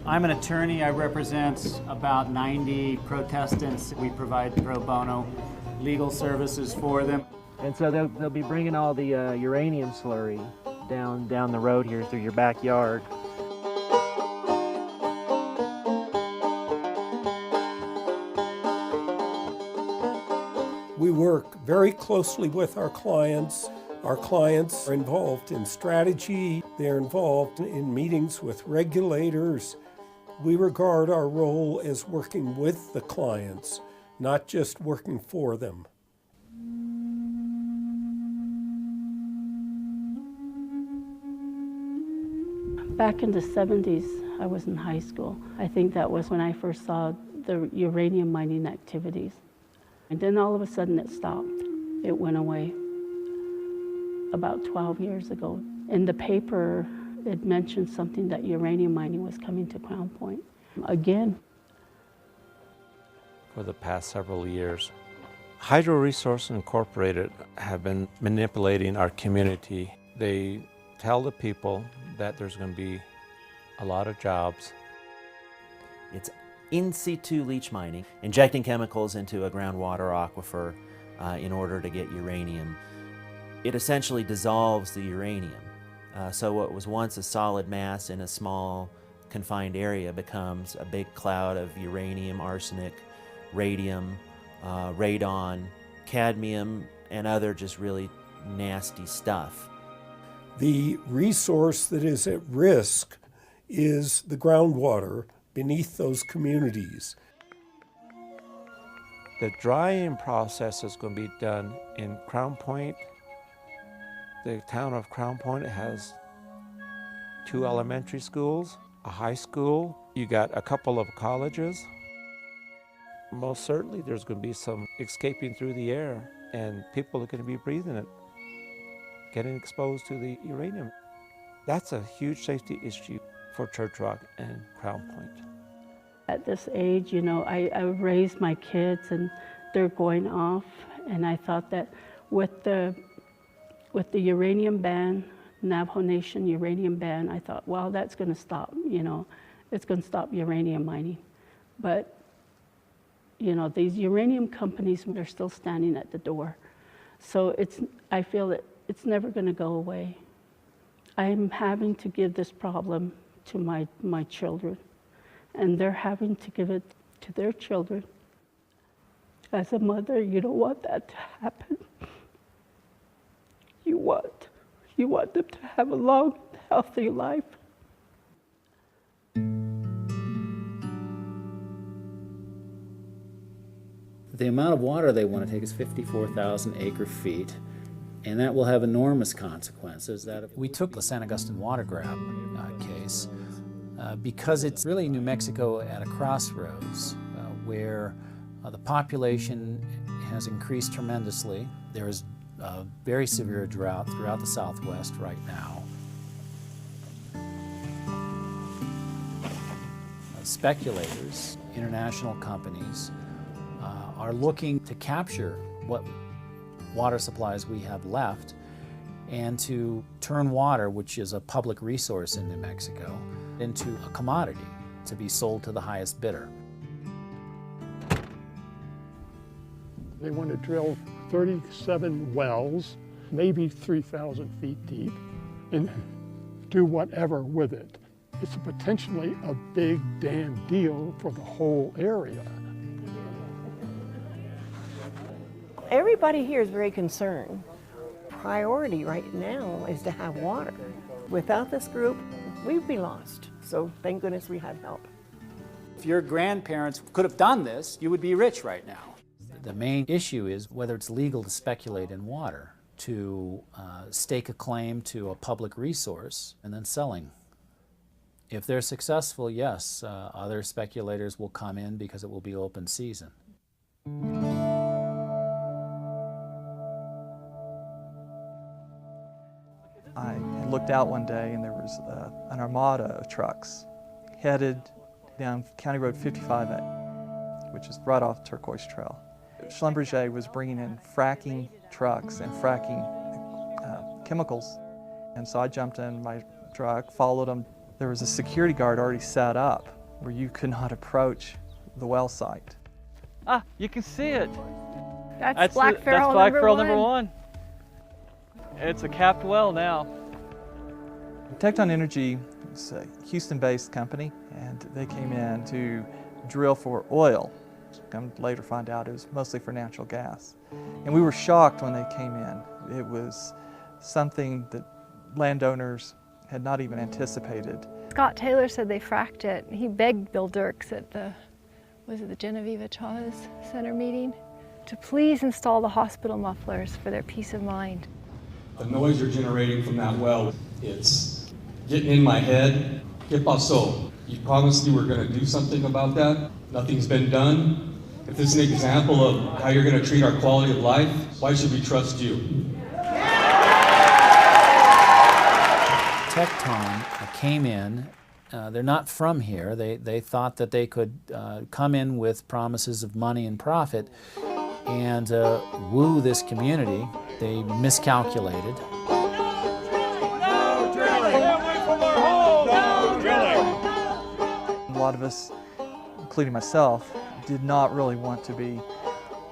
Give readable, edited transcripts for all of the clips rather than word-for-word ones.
I'm an attorney. I represent about 90 protestants. We provide pro bono legal services for them. And so they'll be bringing all the uranium slurry down the road here through your backyard. We work very closely with our clients. Our clients are involved in strategy. They're involved in meetings with regulators. We regard our role as working with the clients, not just working for them. Back in the 70s, I was in high school. I think that was when I first saw the uranium mining activities. And then all of a sudden it stopped. It went away about 12 years ago. In the paper, it mentioned something that uranium mining was coming to Crown Point again. For the past several years, Hydro Resources Incorporated have been manipulating our community. They tell the people that there's going to be a lot of jobs. It's in situ leach mining, injecting chemicals into a groundwater aquifer in order to get uranium. It essentially dissolves the uranium. So what was once a solid mass in a small confined area becomes a big cloud of uranium, arsenic, radium, radon, cadmium, and other just really nasty stuff. The resource that is at risk is the groundwater beneath those communities. The drying process is going to be done in Crown Point. The town of Crown Point has 2 elementary schools, a high school. You got a couple of colleges. Most certainly there's going to be some escaping through the air, and people are going to be breathing it, getting exposed to the uranium. That's a huge safety issue for Church Rock and Crown Point. At this age, you know, I raised my kids and they're going off, and I thought that with the uranium ban, Navajo Nation uranium ban, I thought, well, that's going to stop, you know, it's going to stop uranium mining. But, you know, these uranium companies, they're still standing at the door. So I feel that it's never going to go away. I'm having to give this problem to my children, and they're having to give it to their children. As a mother, you don't want that to happen. You want them to have a long, healthy life. The amount of water they want to take is 54,000 acre-feet, and that will have enormous consequences. We took the San Agustin water grab case because it's really New Mexico at a crossroads where the population has increased tremendously. There is a very severe drought throughout the Southwest right now. Speculators, international companies, are looking to capture what water supplies we have left and to turn water, which is a public resource in New Mexico, into a commodity to be sold to the highest bidder. They want to drill 37 wells, maybe 3,000 feet deep, and do whatever with it. It's potentially a big damn deal for the whole area. Everybody here is very concerned. Priority right now is to have water. Without this group, we'd be lost. So thank goodness we had help. If your grandparents could have done this, you would be rich right now. The main issue is whether it's legal to speculate in water, to stake a claim to a public resource and then selling. If they're successful, yes, other speculators will come in because it will be open season. I had looked out one day and there was an armada of trucks headed down County Road 55A, which is right off Turquoise Trail. Schlumberger was bringing in fracking trucks and fracking chemicals. And so I jumped in my truck, followed them there was a security guard already set up where you could not approach the well site. Ah, you can see it. That's Black Farrell number one. It's a capped well now. Tecton Energy is a Houston-based company, and they came in to drill for oil. Come later find out it was mostly for natural gas. And we were shocked when they came in. It was something that landowners had not even anticipated. Scott Taylor said they fracked it. He begged Bill Dirks at the Genevieve Chavez Center meeting to please install the hospital mufflers for their peace of mind. The noise you're generating from that well, it's getting in my head. ¿Qué pasó? You promised you were going to do something about that. Nothing's been done. If this is an example of how you're going to treat our quality of life, why should we trust you? Tecton came in. They're not from here. They thought that they could come in with promises of money and profit and woo this community. They miscalculated. A lot of us, including myself, did not really want to be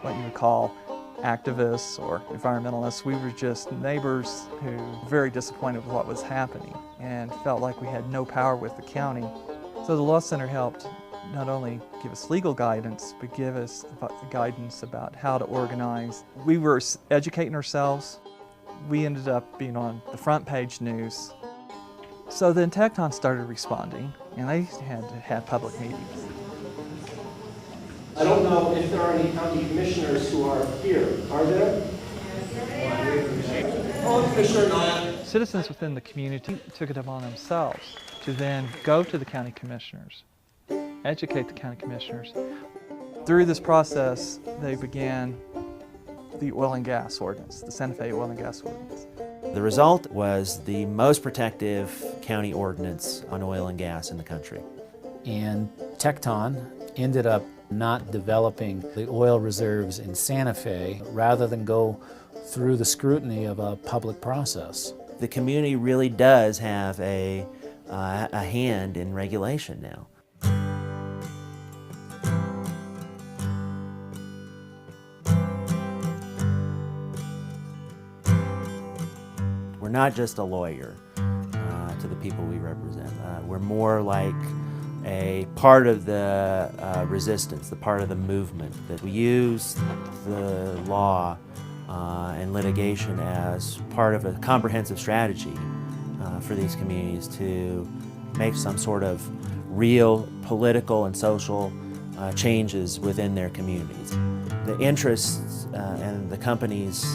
what you would call activists or environmentalists. We were just neighbors who were very disappointed with what was happening and felt like we had no power with the county. So the Law Center helped not only give us legal guidance, but give us guidance about how to organize. We were educating ourselves. We ended up being on the front page news. So then Tecton started responding, and they had to have public meetings. I don't know if there are any county commissioners who are here. Are there? Oh, Commissioner Nye. Citizens within the community took it upon themselves to then go to the county commissioners, educate the county commissioners. Through this process, they began the oil and gas ordinance, the Santa Fe oil and gas ordinance. The result was the most protective county ordinance on oil and gas in the country. And Tecton ended up not developing the oil reserves in Santa Fe rather than go through the scrutiny of a public process. The community really does have a hand in regulation now. We're not just a lawyer to the people we represent. We're more like a part of the resistance, the part of the movement, that we use the law and litigation as part of a comprehensive strategy for these communities to make some sort of real political and social changes within their communities. The interests and the companies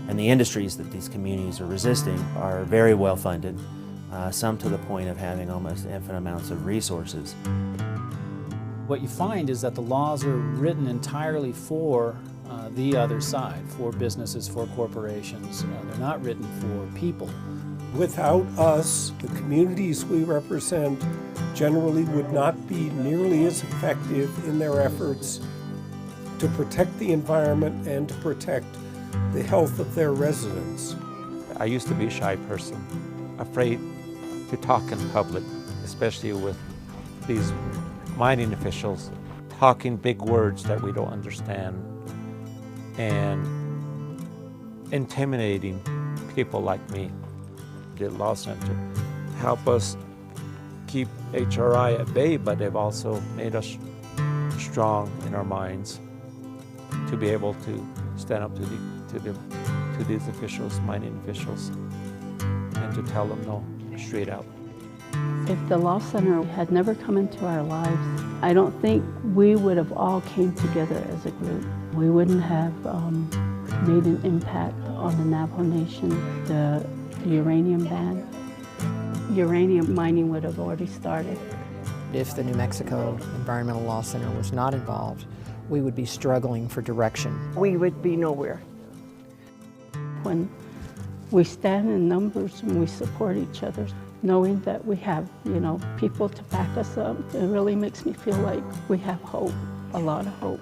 and the industries that these communities are resisting are very well funded, some to the point of having almost infinite amounts of resources. What you find is that the laws are written entirely for the other side, for businesses, for corporations. They're not written for people. Without us, the communities we represent generally would not be nearly as effective in their efforts to protect the environment and to protect the health of their residents. I used to be a shy person, afraid to talk in public, especially with these mining officials talking big words that we don't understand and intimidating people like me. The Law Center help us keep HRI at bay, but they've also made us strong in our minds to be able to stand up to these officials, mining officials, and to tell them no, straight out. If the Law Center had never come into our lives, I don't think we would have all came together as a group. We wouldn't have made an impact on the Navajo Nation, the uranium ban. Uranium mining would have already started. If the New Mexico Environmental Law Center was not involved, we would be struggling for direction. We would be nowhere. When we stand in numbers and we support each other, knowing that we have, people to back us up, it really makes me feel like we have hope, a lot of hope.